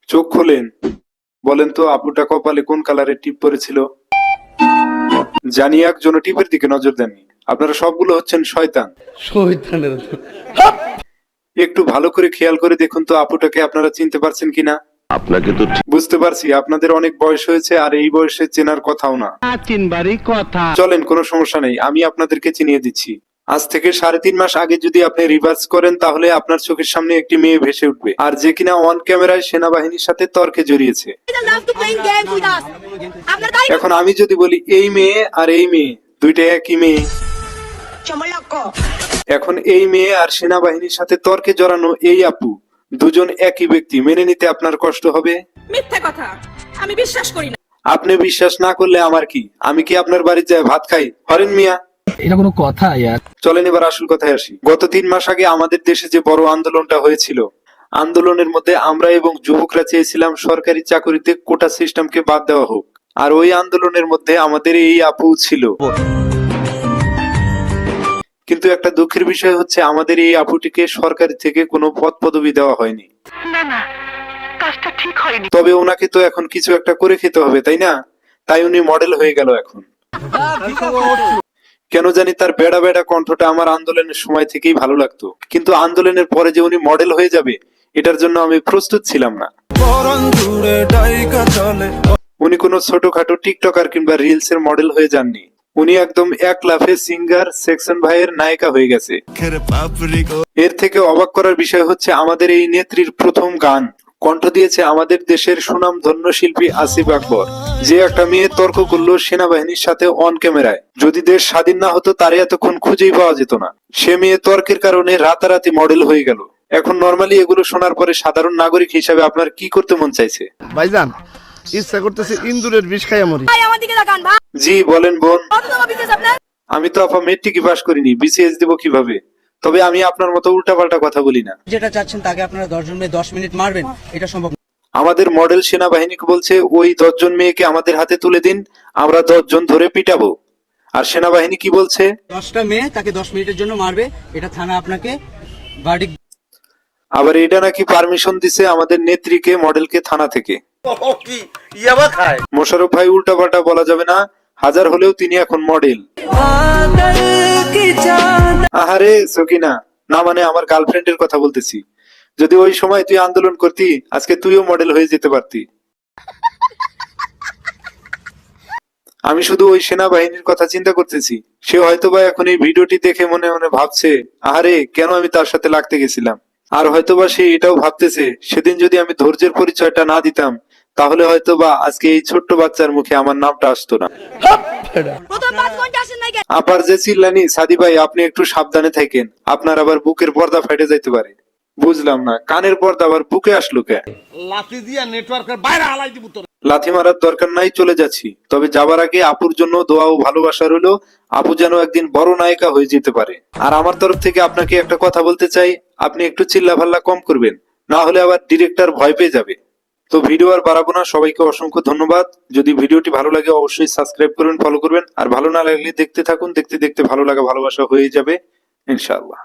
চোখ খোলেন, বলেন তো আপুটা কপালে কোন কালারের টিপ পরেছিল? জানি একজন টিপের দিকে নজর দেননি। আপনারা সবগুলো হচ্ছেন শয়তান। একটু ভালো করে খেয়াল করে দেখুন তো আপুটাকে আপনারা চিনতে পারছেন কিনা। আপনাকে তো বুঝতে পারছি আপনাদের অনেক বয়স হয়েছে, আর এই বয়সে চেনার কথাও না। চিনবারই কথা। চলেন, কোনো সমস্যা নেই, আমি আপনাদেরকে চিনিয়ে দিচ্ছি। আজ থেকে 3.5 মাস আগে যদি আপনি রিভার্স করেন, তাহলে আপনার চোখের সামনে একটি মেয়ে ভেসে উঠবে, আর যে কিনা অন ক্যামেরায় সেনাবাহিনীর সাথে তর্কে জড়িয়েছে। এখন আমি যদি বলি এই মেয়ে আর এই মেয়ে দুইটা একই মেয়ে, এখন এই মেয়ে আর সেনাবাহিনীর সাথে তর্কে জড়ানো এই আপু দুজন একই ব্যক্তি, মেনে নিতে আপনার কষ্ট হবে? মিথ্যা কথা, আমি বিশ্বাস করি না। আপনি বিশ্বাস না করলে আমার কি, আমি কি আপনার বাড়িতে যাই ভাত খাই? হরেন মিয়া, এটা কোনো কথা? চলেন এবার আসল কথায় আসি। গত 3 মাস আগে আমাদের দেশে যে বড় আন্দোলনটা হয়েছিল, আন্দোলনের মধ্যে আমরা এবং যুবকরা চেয়েছিলাম সরকারি চাকরিতে কোটা সিস্টেমকে বাদ দেওয়া হোক, আর ওই আন্দোলনের মধ্যে আমাদের এই আপু ছিল। কিন্তু একটা দুঃখের বিষয় হচ্ছে আমাদের এই আপুটিকে সরকারি থেকে কোনো পদ পদবি দেওয়া হয়নি। তবে ওনাকে তো এখন কিছু একটা করে খেতে হবে, তাই না? তাই উনি মডেল হয়ে গেল এখন। কেন জানি তার বেড়া বেড়া কণ্ঠটা আমার আন্দোলনের সময় থেকেই ভালো লাগতো, কিন্তু আন্দোলনের পরে যে উনি মডেল হয়ে যাবে এটার জন্য আমি প্রস্তুত ছিলাম না। উনি কোনো ছোটখাটো টিকটকার কিংবা রিলস এর মডেল হয়ে যাননি, উনি একদম এক লাফে সিঙ্গার সেকশন ভাইয়ের নায়িকা হয়ে গেছে। এর থেকে অবাক করার বিষয় হচ্ছে আমাদের এই নেত্রীর প্রথম গান কণ্ঠ দিয়েছে আমাদের দেশের সুনামধন্য শিল্পী আসিফ আকবর, যে একটা মেয়ে তর্ক করলো সেনাবাহিনীর সাথে অন ক্যামেরায়। যদি দেশ স্বাধীন না হতো তারে এতক্ষণ খুঁজেই পাওয়া যেত না। সে মেয়ে তর্কের কারণে রাতারাতি মডেল হয়ে গেল। এখন নর্মালি এগুলো শোনার পরে সাধারণ নাগরিক হিসাবে আপনার কি করতে মন চাইছে? ভাইজান, ইচ্ছা করতেছে ইন্দুরের বিষ খাইয়া মরি। জি বলেন বোন। আমি তো আপা মেট্রিক পাস করিনি, বিসিএস দেবো কিভাবে? তবে আমি আপনার মতো উল্টাপাল্টা কথা বলি না। যেটা চাচ্ছেন তাকে আপনারা 10 জন মেয়ে 10 মিনিট মারবেন, এটা সম্ভব না। আমাদের মডেল সেনাবাহিনীকে বলছে ওই 10 জন মেয়েকে আমাদের হাতে তুলে দিন, আমরা 10 জন ধরে পিটাবো। আর সেনাবাহিনী কি বলছে? 10টা মেয়ে তাকে 10 মিনিটের জন্য মারবে, এটা থানা আপনাকে ভার্ডিক্ট। আবার এটা নাকি পারমিশন দিছে আমাদের নেত্রীকে মডেলকে থানা থেকে। মোশাররফ ভাই, উল্টাপাল্টা বলা যাবে না, হাজার হলেও তিনি এখন মডেল। আহারে সকিনা, না মানে আমার গার্লফ্রেন্ডের কথা বলতেছি। যদি ওই সময় তুই আন্দোলন করতি, আজকে তুইও মডেল হয়ে যেতে পারতি। আমি শুধু ওই সেনাবাহিনীর কথা চিন্তা করতেছি, সে হয়তোবা এখন এই ভিডিওটি দেখে মনে মনে ভাবছে, আহারে কেন আমি তার সাথে লাগতে গেছিলাম। আর হয়তোবা সে এটাও ভাবতেছে, সেদিন যদি আমি ধৈর্যের পরিচয়টা না দিতাম, তাহলে হয়তোবা আজকে এই ছোট্ট বাচ্চার মুখে আমার নামটা আসতো না। আপার যে চিল্লানি, সাদি ভাই আপনি একটু সাবধানে থাকেন, আপনার আবার বুকের পর্দা ফেটে যাইতে পারে। বুঝলাম না, কানের পর্দা আবার বুকে আসলো কে? লাঠি দিয়া নেটওয়ার্কের বাইরে হালাই দিব তোর। লাথি মারার দরকার নাই, চলে যাচ্ছি। তবে যাবার আগে আপুর জন্য দোয়া ও ভালোবাসা রইল, আপু যেন একদিন বড় নায়িকা হয়ে যেতে পারে। আর আমার তরফ থেকে আপনাকে একটা কথা বলতে চাই, আপনি একটু চিল্লা ভাল্লা কম করবেন, না হলে আবার ডিরেক্টর ভয় পেয়ে যাবে। তো ভিডিও আর বাড়াবো না, সবাইকে অসংখ্য ধন্যবাদ। যদি ভিডিওটি ভালো লাগে অবশ্যই সাবস্ক্রাইব করবেন, ফলো করবেন, আর ভালো না লাগলে দেখতে থাকুন, দেখতে দেখতে ভালো লাগা ভালোবাসা হয়ে যাবে ইনশাআল্লাহ।